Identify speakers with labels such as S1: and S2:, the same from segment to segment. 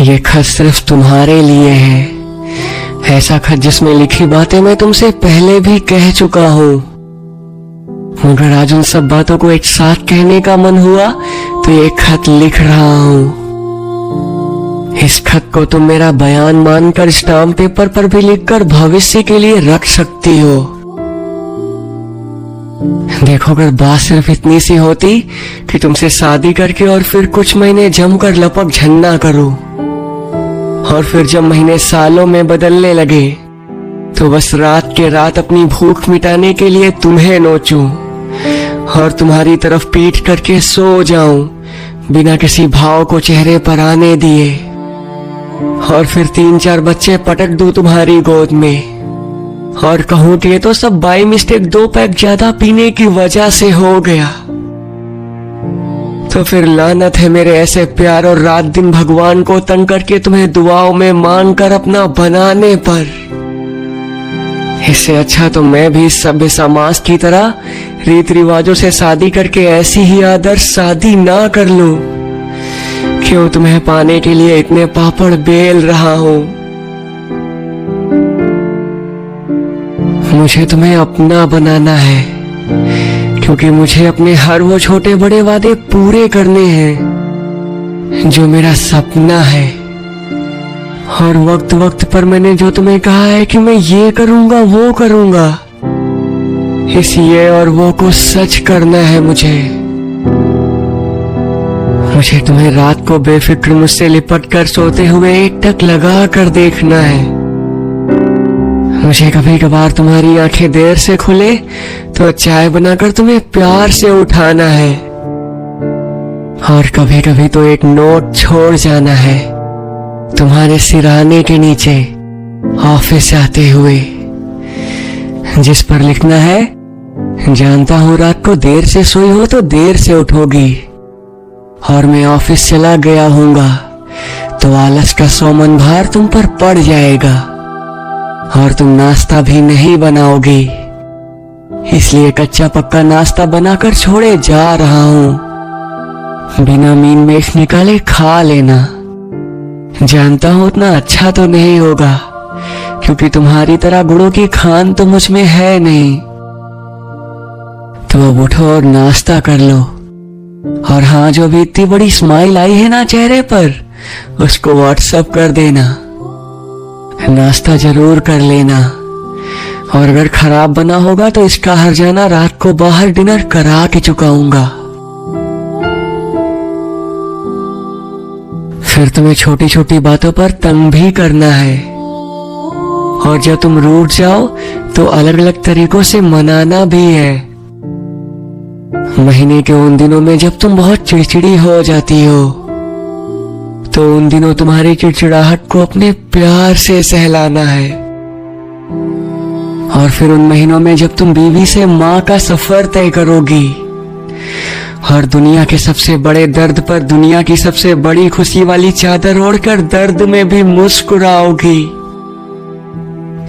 S1: ये खत सिर्फ तुम्हारे लिए है। ऐसा खत जिसमें लिखी बातें मैं तुमसे पहले भी कह चुका हूँ, मगर आज उन सब बातों को एक साथ कहने का मन हुआ तो ये खत लिख रहा हूँ। इस खत को तुम मेरा बयान मानकर स्टाम्प पेपर पर भी लिखकर भविष्य के लिए रख सकती हो। देखो, अगर बात सिर्फ इतनी सी होती कि तुमसे शादी करके और फिर कुछ महीने जमकर लपक झन्ना करूं, और फिर जब महीने सालों में बदलने लगे तो बस रात के रात अपनी भूख मिटाने के लिए तुम्हें नोचूं और तुम्हारी तरफ पीठ करके सो जाऊं बिना किसी भाव को चेहरे पर आने दिए, और फिर 3-4 बच्चे पटक दूं तुम्हारी गोद में और कहूं कि ये तो सब बाई मिस्टेक 2 पैक ज्यादा पीने की वजह से हो गया। तो फिर लानत है मेरे ऐसे प्यार और रात दिन भगवान को तंग करके तुम्हें दुआओं में मांग कर अपना बनाने पर। इससे अच्छा तो मैं भी सभ्य समाज की तरह रीत रिवाजों से शादी करके ऐसी ही आदर्श शादी ना कर लूं। क्यों तुम्हें पाने के लिए इतने पापड़ बेल रहा हूं। मुझे तुम्हें अपना बनाना है, क्योंकि मुझे अपने हर वो छोटे बड़े वादे पूरे करने हैं जो मेरा सपना है। और वक्त वक्त पर मैंने जो तुम्हें कहा है कि मैं ये करूंगा वो करूंगा, इस ये और वो को सच करना है मुझे तुम्हें रात को बेफिक्र मुझसे लिपट कर सोते हुए एकटक लगा कर देखना है। मुझे कभी कभार तुम्हारी आंखें देर से खुले तो चाय बनाकर तुम्हें प्यार से उठाना है, और कभी कभी तो एक नोट छोड़ जाना है तुम्हारे सिरहाने के नीचे ऑफिस जाते हुए, जिस पर लिखना है, जानता हूँ रात को देर से सोई हो तो देर से उठोगी, और मैं ऑफिस चला गया हूँगा तो आलस का 100 मन भार तुम पर पड़ जाएगा और तुम नाश्ता भी नहीं बनाओगी। इसलिए कच्चा पक्का नाश्ता बनाकर छोड़े जा रहा हूँ। बिना मीन मेख निकाले खा लेना। जानता हूँ उतना अच्छा तो नहीं होगा, क्योंकि तुम्हारी तरह गुणों की खान तो मुझ में है नहीं। तो अब उठो और नाश्ता कर लो। और हाँ, जो भी इतनी बड़ी स्माइल आई है ना चेहरे पर, उसको व्हाट्सएप कर देना। नाश्ता जरूर कर लेना, और अगर खराब बना होगा तो इसका हर्जाना रात को बाहर डिनर करा के चुकाऊंगा। फिर तुम्हें छोटी छोटी बातों पर तंग भी करना है, और जब तुम रूठ जाओ तो अलग अलग तरीकों से मनाना भी है। महीने के उन दिनों में जब तुम बहुत चिड़चिड़ी हो जाती हो, तो उन दिनों तुम्हारी चिड़चिड़ाहट को अपने प्यार से सहलाना है। और फिर उन महीनों में जब तुम बीवी से माँ का सफर तय करोगी और दुनिया के सबसे बड़े दर्द पर दुनिया की सबसे बड़ी खुशी वाली चादर ओढ़कर दर्द में भी मुस्कुराओगी,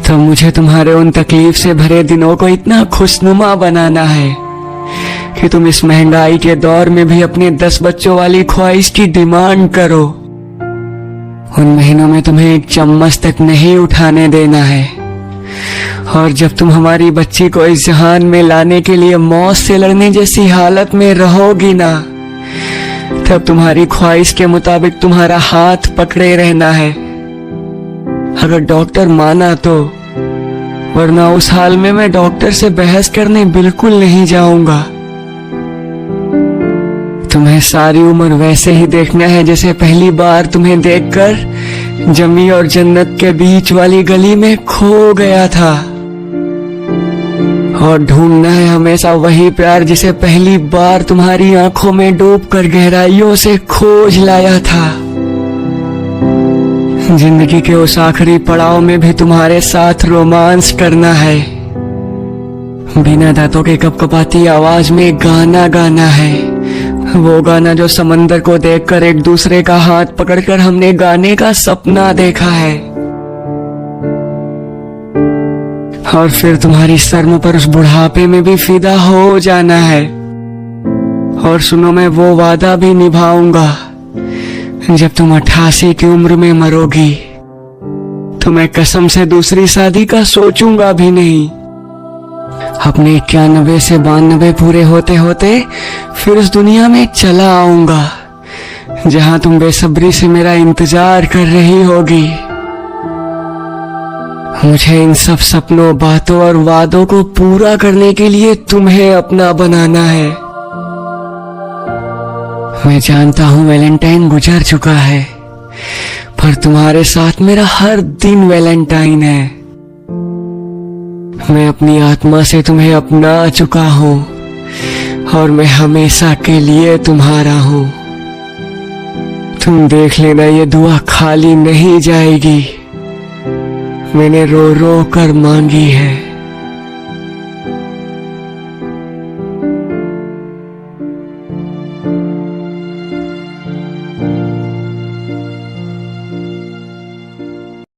S1: तो मुझे तुम्हारे उन तकलीफ से भरे दिनों को इतना खुशनुमा बनाना है कि तुम इस महंगाई के दौर में भी अपने 10 बच्चों वाली ख्वाहिश की डिमांड करो। उन महीनों में तुम्हें एक चम्मच तक नहीं उठाने देना है, और जब तुम हमारी बच्ची को इस जहान में लाने के लिए मौत से लड़ने जैसी हालत में रहोगी ना, तब तुम्हारी ख्वाहिश के मुताबिक तुम्हारा हाथ पकड़े रहना है, अगर डॉक्टर माना तो। वरना उस हाल में मैं डॉक्टर से बहस करने बिल्कुल नहीं जाऊंगा। तुम्हें सारी उम्र वैसे ही देखना है जैसे पहली बार तुम्हें देखकर जमी और जन्नत के बीच वाली गली में खो गया था, और ढूंढना है हमेशा वही प्यार जिसे पहली बार तुम्हारी आंखों में डूबकर गहराइयों से खोज लाया था। जिंदगी के उस आखिरी पड़ाव में भी तुम्हारे साथ रोमांस करना है। बिना दांतों के कपकपाती आवाज में गाना गाना है, वो गाना जो समंदर को देखकर एक दूसरे का हाथ पकड़कर हमने गाने का सपना देखा है। और फिर तुम्हारी शर्म पर उस बुढ़ापे में भी फिदा हो जाना है। और सुनो, मैं वो वादा भी निभाऊंगा जब तुम 88 की उम्र में मरोगी तो मैं कसम से दूसरी शादी का सोचूंगा भी नहीं। अपने 91 से 92 पूरे होते होते फिर उस दुनिया में चला आऊंगा जहां तुम बेसब्री से मेरा इंतजार कर रही होगी। मुझे इन सब सपनों, बातों और वादों को पूरा करने के लिए तुम्हें अपना बनाना है। मैं जानता हूं वैलेंटाइन गुजर चुका है, पर तुम्हारे साथ मेरा हर दिन वैलेंटाइन है। मैं अपनी आत्मा से तुम्हें अपना चुका हूं और मैं हमेशा के लिए तुम्हारा हूं। तुम देख लेना, ये दुआ खाली नहीं जाएगी। मैंने रो रो कर मांगी है।